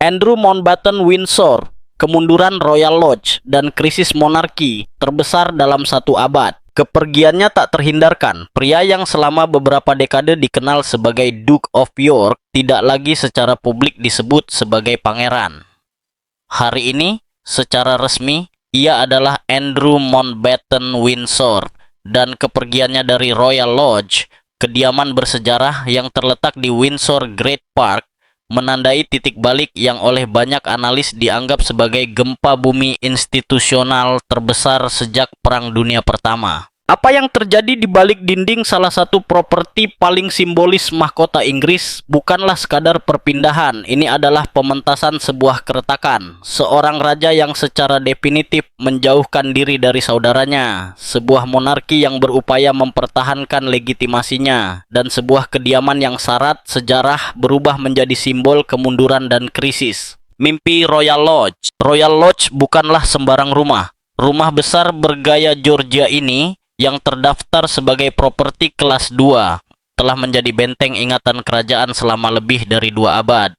Andrew Mountbatten Windsor, kemunduran Royal Lodge, dan krisis monarki terbesar dalam satu abad. Kepergiannya tak terhindarkan. Pria yang selama beberapa dekade dikenal sebagai Duke of York tidak lagi secara publik disebut sebagai pangeran. Hari ini, secara resmi, ia adalah Andrew Mountbatten Windsor, dan kepergiannya dari Royal Lodge, kediaman bersejarah yang terletak di Windsor Great Park, menandai titik balik yang oleh banyak analis dianggap sebagai gempa bumi institusional terbesar sejak Perang Dunia Pertama. Apa yang terjadi di balik dinding salah satu properti paling simbolis mahkota Inggris bukanlah sekadar perpindahan. Ini adalah pementasan sebuah keretakan. Seorang raja yang secara definitif menjauhkan diri dari saudaranya. Sebuah monarki yang berupaya mempertahankan legitimasinya. Dan sebuah kediaman yang syarat sejarah berubah menjadi simbol kemunduran dan krisis. Mimpi Royal Lodge. Royal Lodge bukanlah sembarang rumah. Rumah besar bergaya Georgia ini yang terdaftar sebagai properti kelas 2, telah menjadi benteng ingatan kerajaan selama lebih dari 2 abad.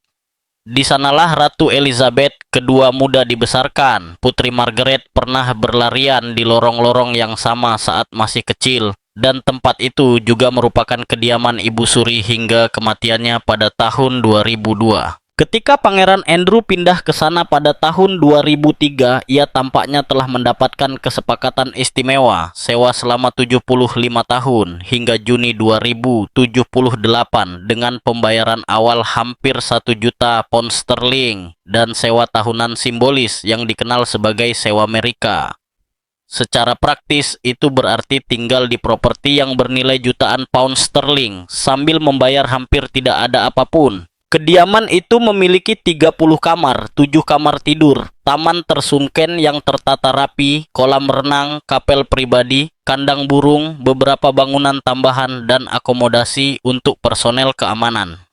Di sanalah Ratu Elizabeth kedua muda dibesarkan. Putri Margaret pernah berlarian di lorong-lorong yang sama saat masih kecil, dan tempat itu juga merupakan kediaman Ibu Suri hingga kematiannya pada tahun 2002. Ketika Pangeran Andrew pindah ke sana pada tahun 2003, ia tampaknya telah mendapatkan kesepakatan istimewa sewa selama 75 tahun hingga Juni 2078 dengan pembayaran awal hampir 1 juta pound sterling dan sewa tahunan simbolis yang dikenal sebagai sewa Amerika. Secara praktis, itu berarti tinggal di properti yang bernilai jutaan pound sterling sambil membayar hampir tidak ada apapun. Kediaman itu memiliki 30 kamar, 7 kamar tidur, taman tersunken yang tertata rapi, kolam renang, kapel pribadi, kandang burung, beberapa bangunan tambahan, dan akomodasi untuk personel keamanan.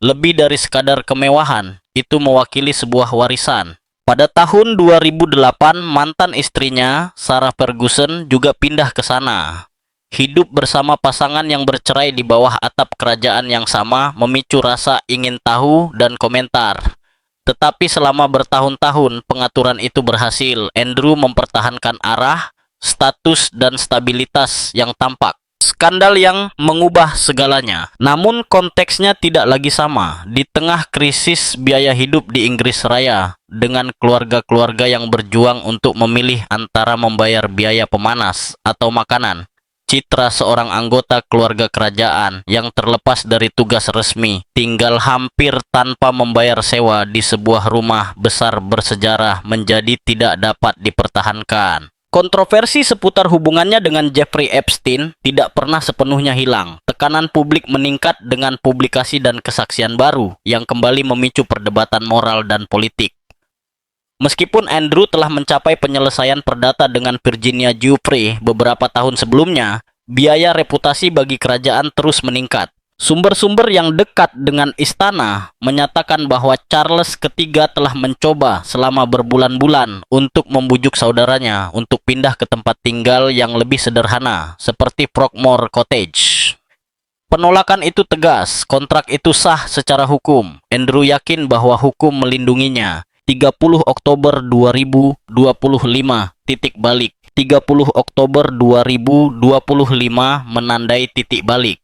Lebih dari sekadar kemewahan, itu mewakili sebuah warisan. Pada tahun 2008, mantan istrinya, Sarah Ferguson, juga pindah ke sana. Hidup bersama pasangan yang bercerai di bawah atap kerajaan yang sama memicu rasa ingin tahu dan komentar. Tetapi selama bertahun-tahun pengaturan itu berhasil, Andrew mempertahankan arah, status, dan stabilitas yang tampak. Skandal yang mengubah segalanya. Namun konteksnya tidak lagi sama. Di tengah krisis biaya hidup di Inggris Raya, dengan keluarga-keluarga yang berjuang untuk memilih antara membayar biaya pemanas atau makanan, citra seorang anggota keluarga kerajaan yang terlepas dari tugas resmi, tinggal hampir tanpa membayar sewa di sebuah rumah besar bersejarah menjadi tidak dapat dipertahankan. Kontroversi seputar hubungannya dengan Jeffrey Epstein tidak pernah sepenuhnya hilang. Tekanan publik meningkat dengan publikasi dan kesaksian baru yang kembali memicu perdebatan moral dan politik. Meskipun Andrew telah mencapai penyelesaian perdata dengan Virginia Giuffre beberapa tahun sebelumnya, biaya reputasi bagi kerajaan terus meningkat. Sumber-sumber yang dekat dengan istana menyatakan bahwa Charles III telah mencoba selama berbulan-bulan untuk membujuk saudaranya untuk pindah ke tempat tinggal yang lebih sederhana, seperti Frogmore Cottage. Penolakan itu tegas, kontrak itu sah secara hukum. Andrew yakin bahwa hukum melindunginya. 30 Oktober 2025, titik balik. 30 Oktober 2025 menandai titik balik.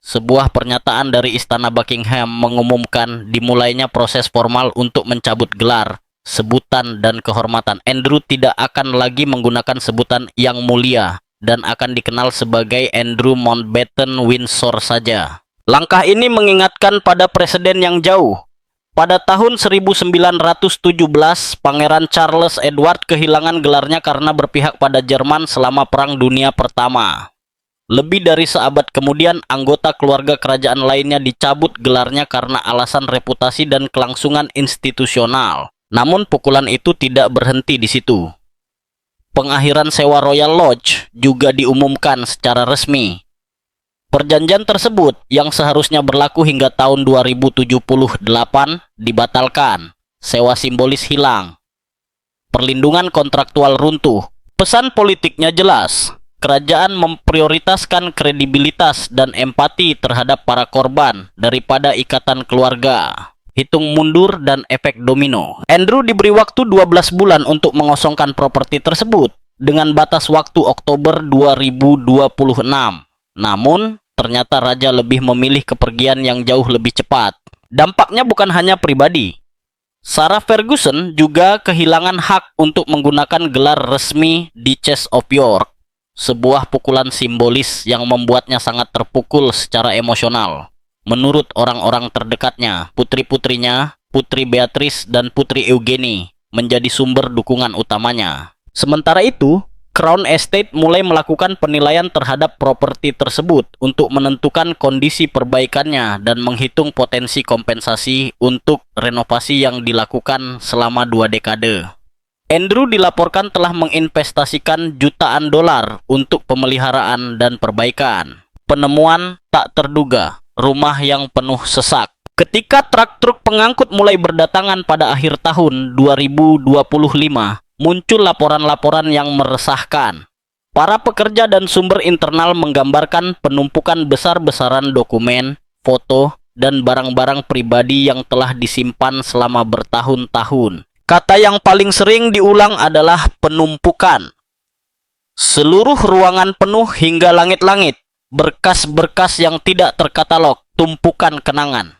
Sebuah pernyataan dari Istana Buckingham mengumumkan dimulainya proses formal untuk mencabut gelar, sebutan, dan kehormatan. Andrew tidak akan lagi menggunakan sebutan yang mulia dan akan dikenal sebagai Andrew Mountbatten Windsor saja. Langkah ini mengingatkan pada presiden yang jauh. Pada tahun 1917, Pangeran Charles Edward kehilangan gelarnya karena berpihak pada Jerman selama Perang Dunia Pertama. Lebih dari seabad kemudian, anggota keluarga kerajaan lainnya dicabut gelarnya karena alasan reputasi dan kelangsungan institusional. Namun pukulan itu tidak berhenti di situ. Pengakhiran sewa Royal Lodge juga diumumkan secara resmi. Perjanjian tersebut yang seharusnya berlaku hingga tahun 2078 dibatalkan. Sewa simbolis hilang. Perlindungan kontraktual runtuh. Pesan politiknya jelas. Kerajaan memprioritaskan kredibilitas dan empati terhadap para korban daripada ikatan keluarga. hitung mundur, dan efek domino. Andrew diberi waktu 12 bulan untuk mengosongkan properti tersebut dengan batas waktu Oktober 2026. Namun, ternyata raja lebih memilih kepergian yang jauh lebih cepat. Dampaknya bukan hanya pribadi. Sarah Ferguson juga kehilangan hak untuk menggunakan gelar resmi Duchess of York, sebuah pukulan simbolis yang membuatnya sangat terpukul secara emosional. Menurut orang-orang terdekatnya, putri-putrinya, Putri Beatrice dan Putri Eugenie, menjadi sumber dukungan utamanya. Sementara itu, Crown Estate mulai melakukan penilaian terhadap properti tersebut untuk menentukan kondisi perbaikannya dan menghitung potensi kompensasi untuk renovasi yang dilakukan selama 2 dekade. Andrew dilaporkan telah menginvestasikan jutaan dolar untuk pemeliharaan dan perbaikan. Penemuan tak terduga, rumah yang penuh sesak. Ketika truk-truk pengangkut mulai berdatangan pada akhir tahun 2025, muncul laporan-laporan yang meresahkan. Para pekerja dan sumber internal menggambarkan penumpukan besar-besaran dokumen, foto, dan barang-barang pribadi yang telah disimpan selama bertahun-tahun. Kata yang paling sering diulang adalah penumpukan. Seluruh ruangan penuh hingga langit-langit, berkas-berkas yang tidak terkatalog, tumpukan kenangan.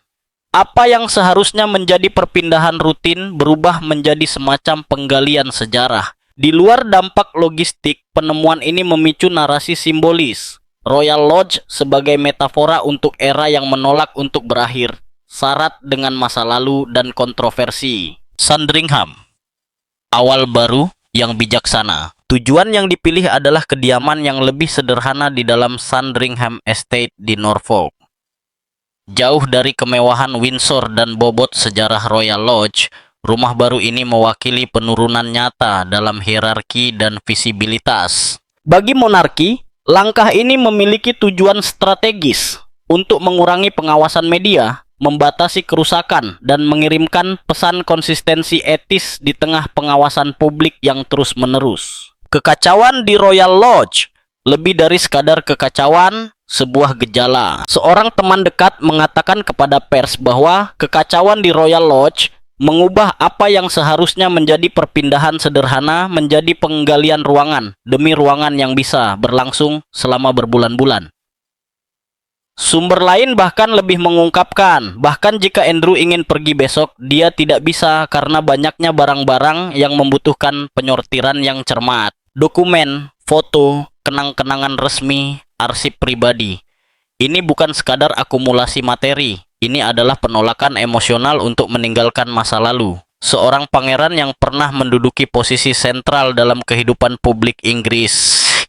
Apa yang seharusnya menjadi perpindahan rutin berubah menjadi semacam penggalian sejarah. Di luar dampak logistik, penemuan ini memicu narasi simbolis. Royal Lodge sebagai metafora untuk era yang menolak untuk berakhir, syarat dengan masa lalu dan kontroversi. Sandringham, awal baru yang bijaksana. Tujuan yang dipilih adalah kediaman yang lebih sederhana di dalam Sandringham Estate di Norfolk. Jauh dari kemewahan Windsor dan bobot sejarah Royal Lodge, rumah baru ini mewakili penurunan nyata dalam hierarki dan visibilitas. Bagi monarki, langkah ini memiliki tujuan strategis untuk mengurangi pengawasan media, membatasi kerusakan, dan mengirimkan pesan konsistensi etis di tengah pengawasan publik yang terus-menerus. Kekacauan di Royal Lodge lebih dari sekadar kekacauan, sebuah gejala. Seorang teman dekat mengatakan kepada pers bahwa kekacauan di Royal Lodge mengubah apa yang seharusnya menjadi perpindahan sederhana menjadi penggalian ruangan demi ruangan yang bisa berlangsung selama berbulan-bulan. Sumber lain bahkan lebih mengungkapkan, bahkan jika Andrew ingin pergi besok, dia tidak bisa karena banyaknya barang-barang yang membutuhkan penyortiran yang cermat. Dokumen, foto, kenang-kenangan resmi, arsip pribadi. Ini bukan sekadar akumulasi materi, ini adalah penolakan emosional untuk meninggalkan masa lalu. Seorang pangeran yang pernah menduduki posisi sentral dalam kehidupan publik Inggris,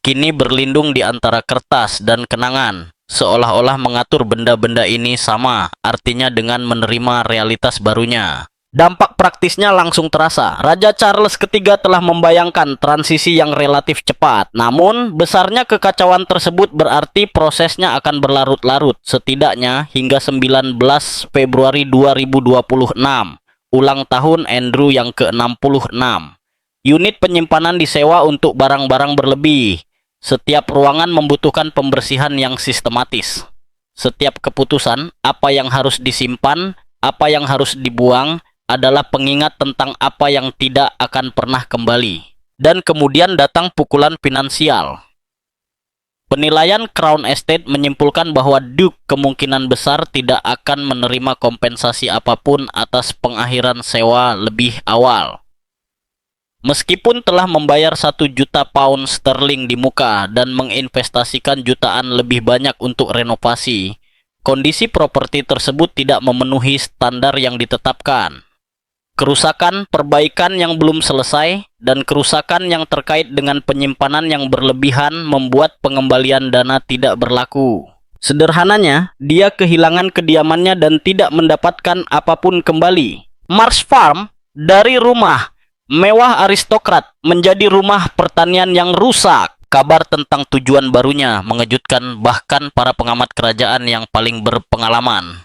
kini berlindung di antara kertas dan kenangan, seolah-olah mengatur benda-benda ini sama, artinya dengan menerima realitas barunya. Dampak praktisnya langsung terasa. Raja Charles III telah membayangkan transisi yang relatif cepat. Namun, besarnya kekacauan tersebut berarti prosesnya akan berlarut-larut, setidaknya hingga 19 Februari 2026, ulang tahun Andrew yang ke-66. Unit penyimpanan disewa untuk barang-barang berlebih. Setiap ruangan membutuhkan pembersihan yang sistematis. Setiap keputusan, apa yang harus disimpan, apa yang harus dibuang, adalah pengingat tentang apa yang tidak akan pernah kembali. Dan kemudian datang pukulan finansial. Penilaian Crown Estate menyimpulkan bahwa Duke kemungkinan besar tidak akan menerima kompensasi apapun atas pengakhiran sewa lebih awal. Meskipun telah membayar 1 juta pound sterling di muka dan menginvestasikan jutaan lebih banyak untuk renovasi, kondisi properti tersebut tidak memenuhi standar yang ditetapkan. Kerusakan, perbaikan yang belum selesai, dan kerusakan yang terkait dengan penyimpanan yang berlebihan membuat pengembalian dana tidak berlaku. Sederhananya, dia kehilangan kediamannya dan tidak mendapatkan apapun kembali. Marsh Farm, dari rumah mewah aristokrat menjadi rumah pertanian yang rusak. Kabar tentang tujuan barunya mengejutkan bahkan para pengamat kerajaan yang paling berpengalaman.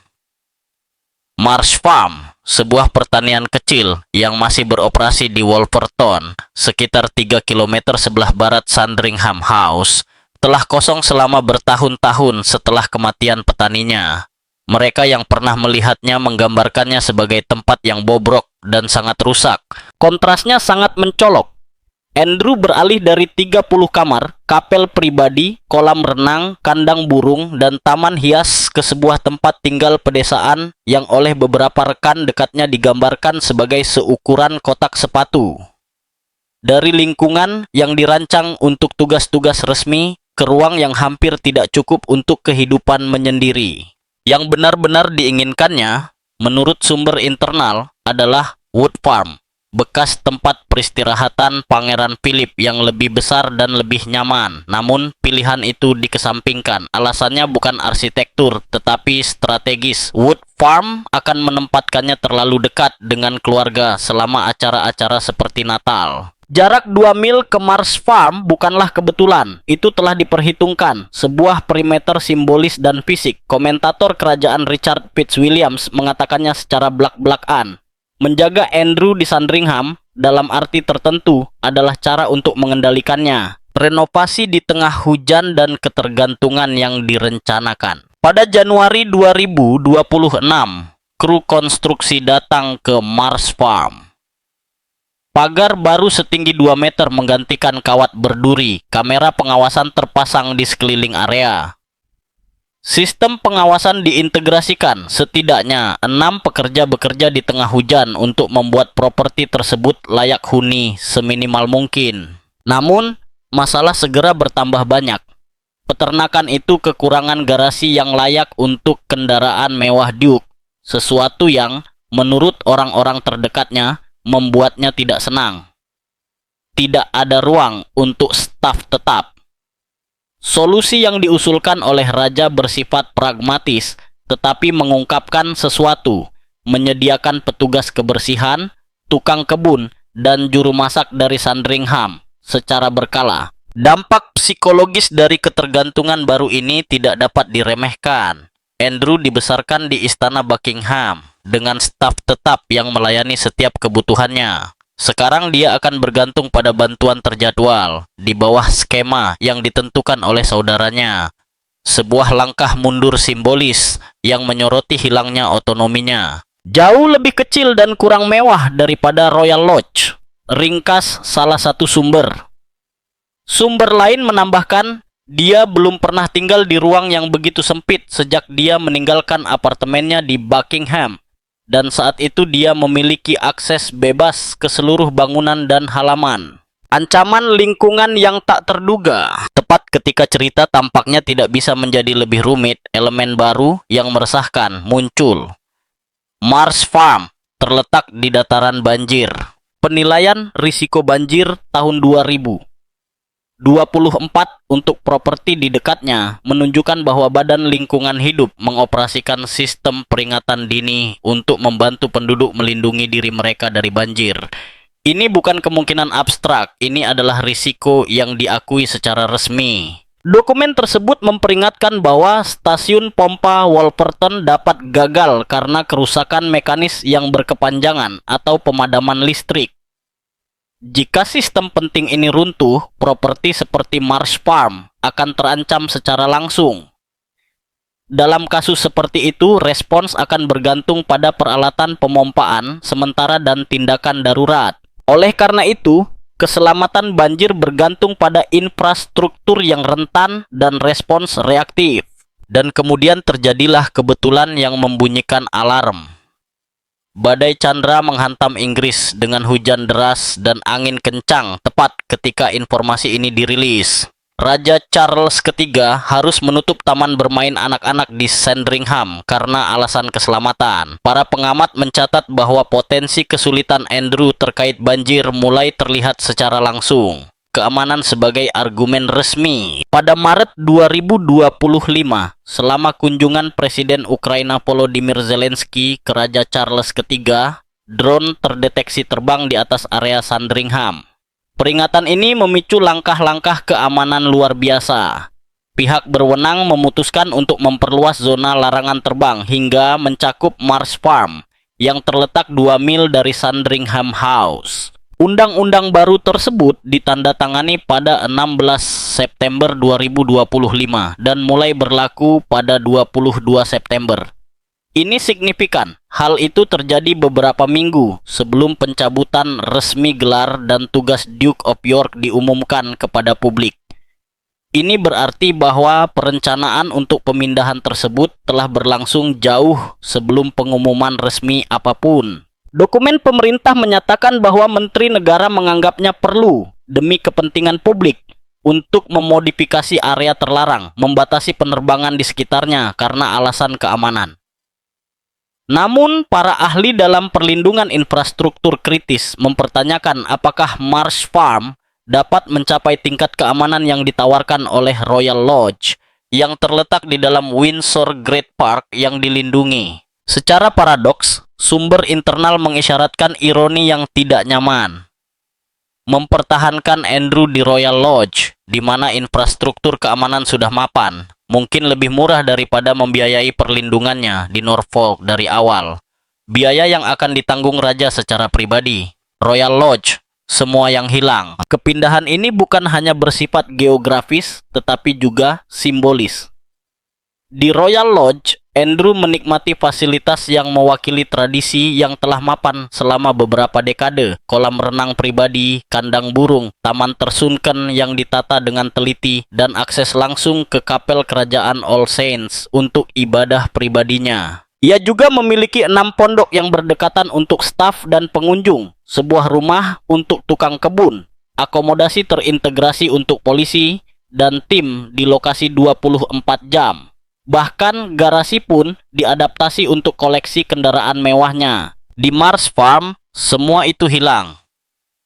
Marsh Farm, sebuah pertanian kecil yang masih beroperasi di Wolverton, sekitar 3 km sebelah barat Sandringham House, telah kosong selama bertahun-tahun setelah kematian petaninya. Mereka yang pernah melihatnya menggambarkannya sebagai tempat yang bobrok dan sangat rusak. Kontrasnya sangat mencolok. Andrew beralih dari 30 kamar, kapel pribadi, kolam renang, kandang burung, dan taman hias ke sebuah tempat tinggal pedesaan yang oleh beberapa rekan dekatnya digambarkan sebagai seukuran kotak sepatu. Dari lingkungan yang dirancang untuk tugas-tugas resmi ke ruang yang hampir tidak cukup untuk kehidupan menyendiri. Yang benar-benar diinginkannya, menurut sumber internal, adalah Wood Farm, bekas tempat peristirahatan Pangeran Philip yang lebih besar dan lebih nyaman. Namun pilihan itu dikesampingkan. Alasannya bukan arsitektur, tetapi strategis. Wood Farm akan menempatkannya terlalu dekat dengan keluarga selama acara-acara seperti Natal. Jarak 2 mil ke Mars Farm bukanlah kebetulan. Itu telah diperhitungkan. Sebuah perimeter simbolis dan fisik. Komentator kerajaan Richard Fitzwilliams mengatakannya secara belak-belakan. Menjaga Andrew di Sandringham dalam arti tertentu adalah cara untuk mengendalikannya. Renovasi di tengah hujan dan ketergantungan yang direncanakan. Pada Januari 2026, kru konstruksi datang ke Mars Farm. Pagar baru setinggi 2 meter menggantikan kawat berduri. Kamera pengawasan terpasang di sekeliling area. Sistem pengawasan diintegrasikan. Setidaknya 6 pekerja bekerja di tengah hujan untuk membuat properti tersebut layak huni seminimal mungkin. Namun, masalah segera bertambah banyak. Peternakan itu kekurangan garasi yang layak untuk kendaraan mewah Duke. Sesuatu yang, menurut orang-orang terdekatnya, membuatnya tidak senang. Tidak ada ruang untuk staf tetap. Solusi yang diusulkan oleh raja bersifat pragmatis, tetapi mengungkapkan sesuatu, menyediakan petugas kebersihan, tukang kebun, dan juru masak dari Sandringham secara berkala. Dampak psikologis dari ketergantungan baru ini tidak dapat diremehkan. Andrew dibesarkan di istana Buckingham dengan staf tetap yang melayani setiap kebutuhannya. Sekarang dia akan bergantung pada bantuan terjadwal di bawah skema yang ditentukan oleh saudaranya. Sebuah langkah mundur simbolis yang menyoroti hilangnya otonominya. Jauh lebih kecil dan kurang mewah daripada Royal Lodge. Ringkas salah satu sumber. Sumber lain menambahkan, dia belum pernah tinggal di ruang yang begitu sempit sejak dia meninggalkan apartemennya di Buckingham. Dan saat itu dia memiliki akses bebas ke seluruh bangunan dan halaman. Ancaman lingkungan yang tak terduga. Tepat ketika cerita tampaknya tidak bisa menjadi lebih rumit, elemen baru yang meresahkan muncul. Mars Farm terletak di dataran banjir. Penilaian risiko banjir tahun 2024 untuk properti di dekatnya menunjukkan bahwa Badan Lingkungan Hidup mengoperasikan sistem peringatan dini untuk membantu penduduk melindungi diri mereka dari banjir. Ini bukan kemungkinan abstrak, ini adalah risiko yang diakui secara resmi. Dokumen tersebut memperingatkan bahwa stasiun pompa Wolverton dapat gagal karena kerusakan mekanis yang berkepanjangan atau pemadaman listrik. Jika sistem penting ini runtuh, properti seperti Mars Farm akan terancam secara langsung. Dalam kasus seperti itu, respons akan bergantung pada peralatan pemompaan sementara dan tindakan darurat. Oleh karena itu, keselamatan banjir bergantung pada infrastruktur yang rentan dan respons reaktif. Dan kemudian terjadilah kebetulan yang membunyikan alarm. Badai Chandra menghantam Inggris dengan hujan deras dan angin kencang tepat ketika informasi ini dirilis. Raja Charles III harus menutup taman bermain anak-anak di Sandringham karena alasan keselamatan. Para pengamat mencatat bahwa potensi kesulitan Andrew terkait banjir mulai terlihat secara langsung. Keamanan sebagai argumen resmi. Pada Maret 2025, selama kunjungan Presiden Ukraina Volodymyr Zelensky ke Raja Charles III, drone terdeteksi terbang di atas area Sandringham. Peringatan ini memicu langkah-langkah keamanan luar biasa. Pihak berwenang memutuskan untuk memperluas zona larangan terbang hingga mencakup Mars Farm yang terletak 2 mil dari Sandringham House. Undang-undang baru tersebut ditandatangani pada 16 September 2025 dan mulai berlaku pada 22 September. Ini signifikan. Hal itu terjadi beberapa minggu sebelum pencabutan resmi gelar dan tugas Duke of York diumumkan kepada publik. Ini berarti bahwa perencanaan untuk pemindahan tersebut telah berlangsung jauh sebelum pengumuman resmi apapun. Dokumen pemerintah menyatakan bahwa Menteri Negara menganggapnya perlu demi kepentingan publik untuk memodifikasi area terlarang, membatasi penerbangan di sekitarnya karena alasan keamanan. Namun, para ahli dalam perlindungan infrastruktur kritis mempertanyakan apakah Marsh Farm dapat mencapai tingkat keamanan yang ditawarkan oleh Royal Lodge yang terletak di dalam Windsor Great Park yang dilindungi. Secara paradoks, sumber internal mengisyaratkan ironi yang tidak nyaman. Mempertahankan Andrew di Royal Lodge, di mana infrastruktur keamanan sudah mapan, mungkin lebih murah daripada membiayai perlindungannya di Norfolk dari awal. Biaya yang akan ditanggung raja secara pribadi. Royal Lodge, semua yang hilang. Kepindahan ini bukan hanya bersifat geografis, tetapi juga simbolis. Di Royal Lodge, Andrew menikmati fasilitas yang mewakili tradisi yang telah mapan selama beberapa dekade. Kolam renang pribadi, kandang burung, taman tersunken yang ditata dengan teliti, dan akses langsung ke kapel kerajaan All Saints untuk ibadah pribadinya. Ia juga memiliki 6 pondok yang berdekatan untuk staf dan pengunjung, sebuah rumah untuk tukang kebun, akomodasi terintegrasi untuk polisi, dan tim di lokasi 24 jam. Bahkan garasi pun diadaptasi untuk koleksi kendaraan mewahnya. Di Marsh Farm, semua itu hilang.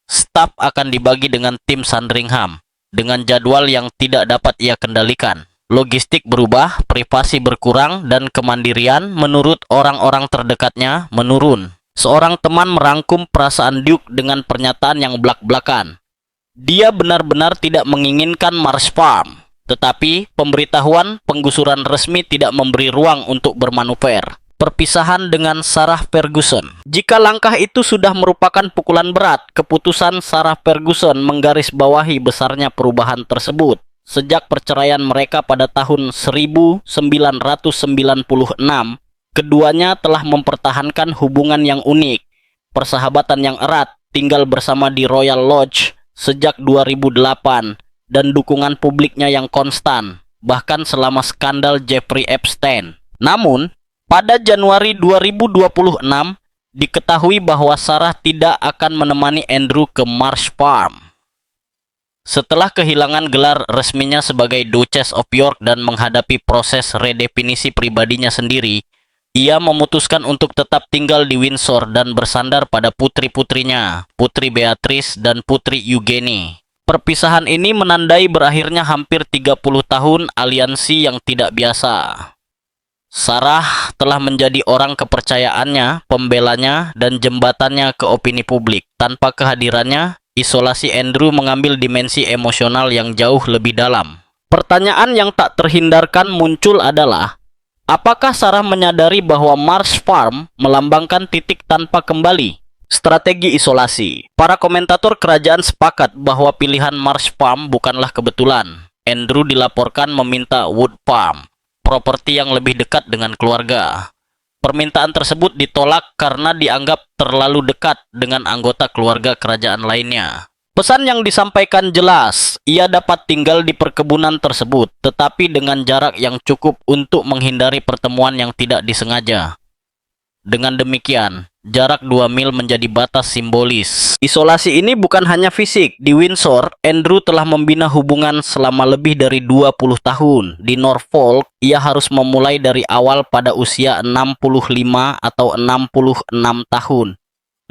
Staf akan dibagi dengan tim Sandringham, dengan jadwal yang tidak dapat ia kendalikan. Logistik berubah, privasi berkurang, dan kemandirian menurut orang-orang terdekatnya menurun. Seorang teman merangkum perasaan Duke dengan pernyataan yang blak-blakan. Dia benar-benar tidak menginginkan Marsh Farm. Tetapi, pemberitahuan penggusuran resmi tidak memberi ruang untuk bermanuver. Perpisahan dengan Sarah Ferguson. Jika langkah itu sudah merupakan pukulan berat, keputusan Sarah Ferguson menggarisbawahi besarnya perubahan tersebut. Sejak perceraian mereka pada tahun 1996, keduanya telah mempertahankan hubungan yang unik, persahabatan yang erat, tinggal bersama di Royal Lodge sejak 2008, dan dukungan publiknya yang konstan, bahkan selama skandal Jeffrey Epstein. Namun, pada Januari 2026, diketahui bahwa Sarah tidak akan menemani Andrew ke Marsh Farm. Setelah kehilangan gelar resminya sebagai Duchess of York dan menghadapi proses redefinisi pribadinya sendiri, ia memutuskan untuk tetap tinggal di Windsor dan bersandar pada putri-putrinya, Putri Beatrice dan Putri Eugenie. Perpisahan ini menandai berakhirnya hampir 30 tahun aliansi yang tidak biasa. Sarah telah menjadi orang kepercayaannya, pembelanya, dan jembatannya ke opini publik. Tanpa kehadirannya, isolasi Andrew mengambil dimensi emosional yang jauh lebih dalam. Pertanyaan yang tak terhindarkan muncul adalah, apakah Sarah menyadari bahwa Marsh Farm melambangkan titik tanpa kembali? Strategi isolasi. Para komentator kerajaan sepakat bahwa pilihan Marsh Farm bukanlah kebetulan. Andrew dilaporkan meminta Wood Farm, properti yang lebih dekat dengan keluarga. Permintaan tersebut ditolak karena dianggap terlalu dekat dengan anggota keluarga kerajaan lainnya. Pesan yang disampaikan jelas, ia dapat tinggal di perkebunan tersebut, tetapi dengan jarak yang cukup untuk menghindari pertemuan yang tidak disengaja. Dengan demikian, jarak 2 mil menjadi batas simbolis. Isolasi ini bukan hanya fisik. Di Windsor, Andrew telah membina hubungan selama lebih dari 20 tahun. Di Norfolk, ia harus memulai dari awal pada usia 65 atau 66 tahun.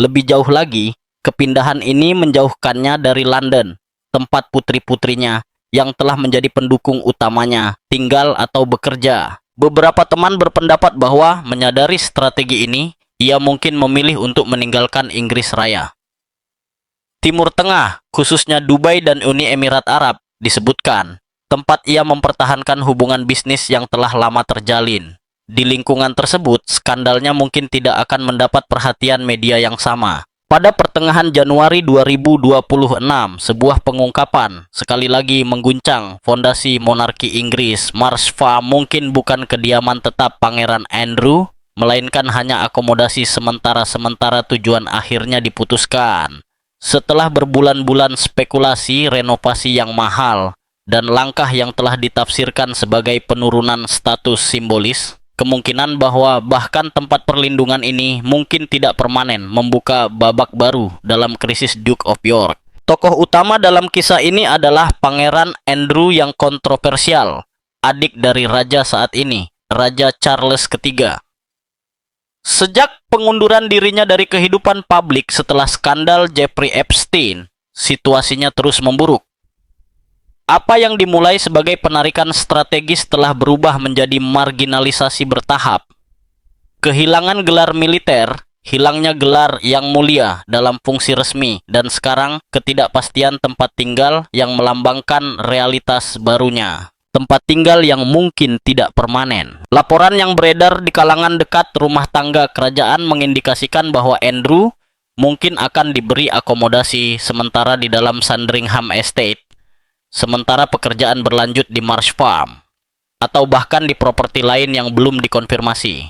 Lebih jauh lagi, kepindahan ini menjauhkannya dari London, tempat putri-putrinya yang telah menjadi pendukung utamanya, tinggal atau bekerja. Beberapa teman berpendapat bahwa menyadari strategi ini, ia mungkin memilih untuk meninggalkan Inggris Raya. Timur Tengah, khususnya Dubai dan Uni Emirat Arab, disebutkan tempat ia mempertahankan hubungan bisnis yang telah lama terjalin. Di lingkungan tersebut, skandalnya mungkin tidak akan mendapat perhatian media yang sama. Pada pertengahan Januari 2026, sebuah pengungkapan sekali lagi mengguncang fondasi monarki Inggris. Marsh Farm mungkin bukan kediaman tetap Pangeran Andrew, melainkan hanya akomodasi sementara tujuan akhirnya diputuskan. Setelah berbulan-bulan spekulasi renovasi yang mahal dan langkah yang telah ditafsirkan sebagai penurunan status simbolis, kemungkinan bahwa bahkan tempat perlindungan ini mungkin tidak permanen membuka babak baru dalam krisis Duke of York. Tokoh utama dalam kisah ini adalah Pangeran Andrew yang kontroversial, adik dari raja saat ini, Raja Charles III. Sejak pengunduran dirinya dari kehidupan publik setelah skandal Jeffrey Epstein, situasinya terus memburuk. Apa yang dimulai sebagai penarikan strategis telah berubah menjadi marginalisasi bertahap. Kehilangan gelar militer, hilangnya gelar yang mulia dalam fungsi resmi, dan sekarang ketidakpastian tempat tinggal yang melambangkan realitas barunya. Tempat tinggal yang mungkin tidak permanen. Laporan yang beredar di kalangan dekat rumah tangga kerajaan mengindikasikan bahwa Andrew mungkin akan diberi akomodasi sementara di dalam Sandringham Estate, sementara pekerjaan berlanjut di Marsh Farm, atau bahkan di properti lain yang belum dikonfirmasi.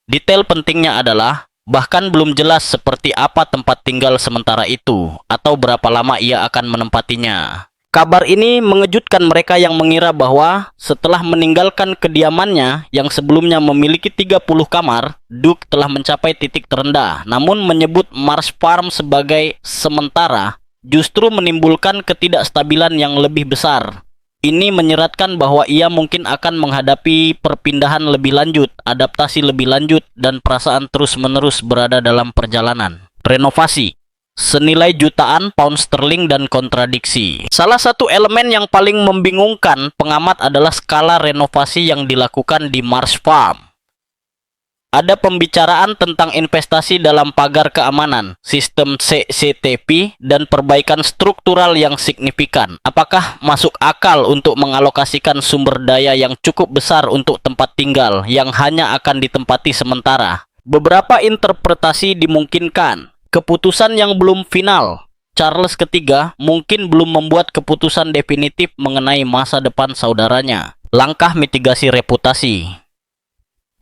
Detail pentingnya adalah, bahkan belum jelas seperti apa tempat tinggal sementara itu, atau berapa lama ia akan menempatinya. Kabar ini mengejutkan mereka yang mengira bahwa setelah meninggalkan kediamannya yang sebelumnya memiliki 30 kamar, Duke telah mencapai titik terendah. Namun menyebut Marsh Farm sebagai sementara justru menimbulkan ketidakstabilan yang lebih besar. Ini menyeratkan bahwa ia mungkin akan menghadapi perpindahan lebih lanjut, adaptasi lebih lanjut, dan perasaan terus-menerus berada dalam perjalanan. Renovasi senilai jutaan pound sterling dan kontradiksi. Salah satu elemen yang paling membingungkan pengamat adalah skala renovasi yang dilakukan di Marsh Farm. Ada pembicaraan tentang investasi dalam pagar keamanan, sistem CCTV, dan perbaikan struktural yang signifikan. Apakah masuk akal untuk mengalokasikan sumber daya yang cukup besar untuk tempat tinggal yang hanya akan ditempati sementara? Beberapa interpretasi dimungkinkan. Keputusan yang belum final. Charles III mungkin belum membuat keputusan definitif mengenai masa depan saudaranya. Langkah mitigasi reputasi.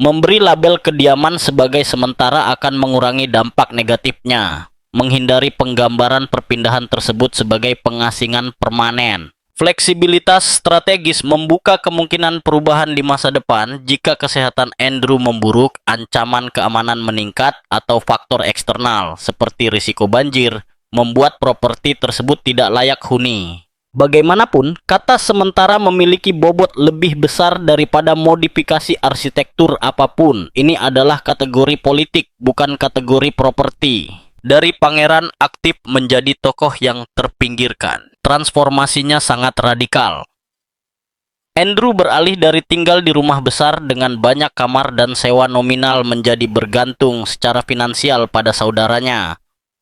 Memberi label kediaman sebagai sementara akan mengurangi dampak negatifnya. Menghindari penggambaran perpindahan tersebut sebagai pengasingan permanen. Fleksibilitas strategis membuka kemungkinan perubahan di masa depan jika kesehatan Andrew memburuk, ancaman keamanan meningkat, atau faktor eksternal seperti risiko banjir membuat properti tersebut tidak layak huni. Bagaimanapun, kata sementara memiliki bobot lebih besar daripada modifikasi arsitektur apapun. Ini adalah kategori politik, bukan kategori properti. Dari pangeran aktif menjadi tokoh yang terpinggirkan. Transformasinya sangat radikal. Andrew beralih dari tinggal di rumah besar dengan banyak kamar dan sewa nominal menjadi bergantung secara finansial pada saudaranya.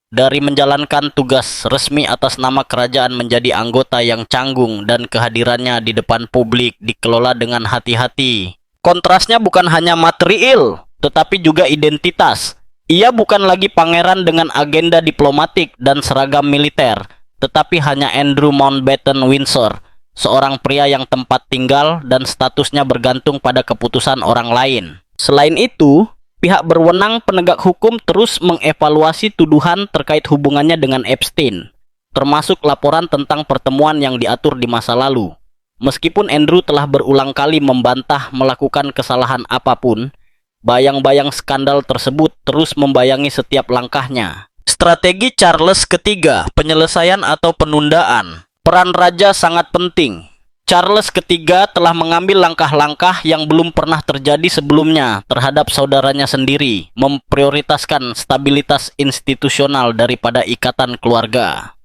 Dari menjalankan tugas resmi atas nama kerajaan menjadi anggota yang canggung dan kehadirannya di depan publik dikelola dengan hati-hati. Kontrasnya bukan hanya material, tetapi juga identitas. Ia bukan lagi pangeran dengan agenda diplomatik dan seragam militer, tetapi hanya Andrew Mountbatten Windsor, seorang pria yang tempat tinggal dan statusnya bergantung pada keputusan orang lain. Selain itu, pihak berwenang penegak hukum terus mengevaluasi tuduhan terkait hubungannya dengan Epstein, termasuk laporan tentang pertemuan yang diatur di masa lalu. Meskipun Andrew telah berulang kali membantah melakukan kesalahan apapun, bayang-bayang skandal tersebut terus membayangi setiap langkahnya. Strategi Charles III, penyelesaian atau penundaan. Peran raja sangat penting. Charles III telah mengambil langkah-langkah yang belum pernah terjadi sebelumnya terhadap saudaranya sendiri, memprioritaskan stabilitas institusional daripada ikatan keluarga.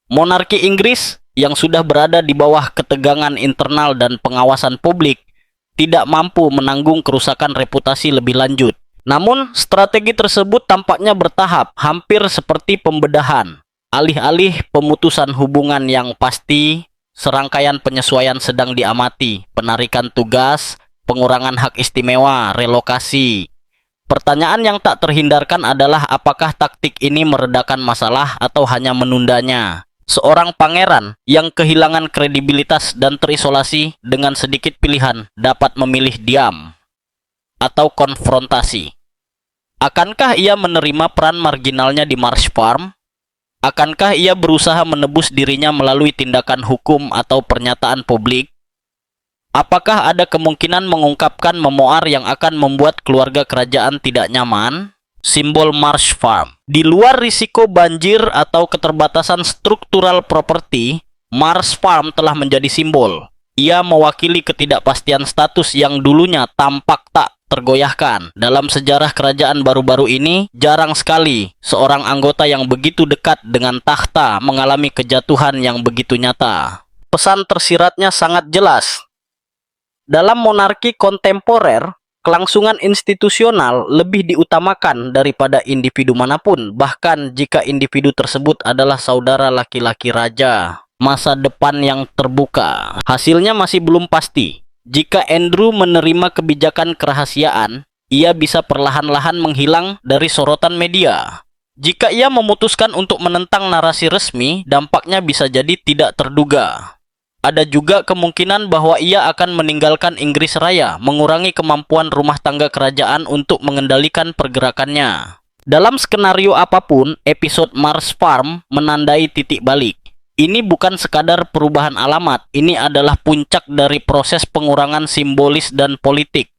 Monarki Inggris yang sudah berada di bawah ketegangan internal dan pengawasan publik tidak mampu menanggung kerusakan reputasi lebih lanjut. Namun, strategi tersebut tampaknya bertahap, hampir seperti pembedahan. Alih-alih pemutusan hubungan yang pasti, serangkaian penyesuaian sedang diamati, penarikan tugas, pengurangan hak istimewa, relokasi. Pertanyaan yang tak terhindarkan adalah apakah taktik ini meredakan masalah atau hanya menundanya. Seorang pangeran yang kehilangan kredibilitas dan terisolasi dengan sedikit pilihan dapat memilih diam atau konfrontasi. Akankah ia menerima peran marginalnya di Marsh Farm? Akankah ia berusaha menebus dirinya melalui tindakan hukum atau pernyataan publik? Apakah ada kemungkinan mengungkapkan memoar yang akan membuat keluarga kerajaan tidak nyaman? Simbol Marsh Farm. Di luar risiko banjir atau keterbatasan struktural properti, Marsh Farm telah menjadi simbol. Ia mewakili ketidakpastian status yang dulunya tampak tak tergoyahkan. Dalam sejarah kerajaan baru-baru ini, jarang sekali seorang anggota yang begitu dekat dengan takhta mengalami kejatuhan yang begitu nyata. Pesan tersiratnya sangat jelas. Dalam monarki kontemporer, kelangsungan institusional lebih diutamakan daripada individu manapun, bahkan jika individu tersebut adalah saudara laki-laki raja. Masa depan yang terbuka. Hasilnya masih belum pasti. Jika Andrew menerima kebijakan kerahasiaan, ia bisa perlahan-lahan menghilang dari sorotan media. Jika ia memutuskan untuk menentang narasi resmi, dampaknya bisa jadi tidak terduga. Ada juga kemungkinan bahwa ia akan meninggalkan Inggris Raya, mengurangi kemampuan rumah tangga kerajaan untuk mengendalikan pergerakannya. Dalam skenario apapun, episode Marsh Farm menandai titik balik. Ini bukan sekadar perubahan alamat, ini adalah puncak dari proses pengurangan simbolis dan politik.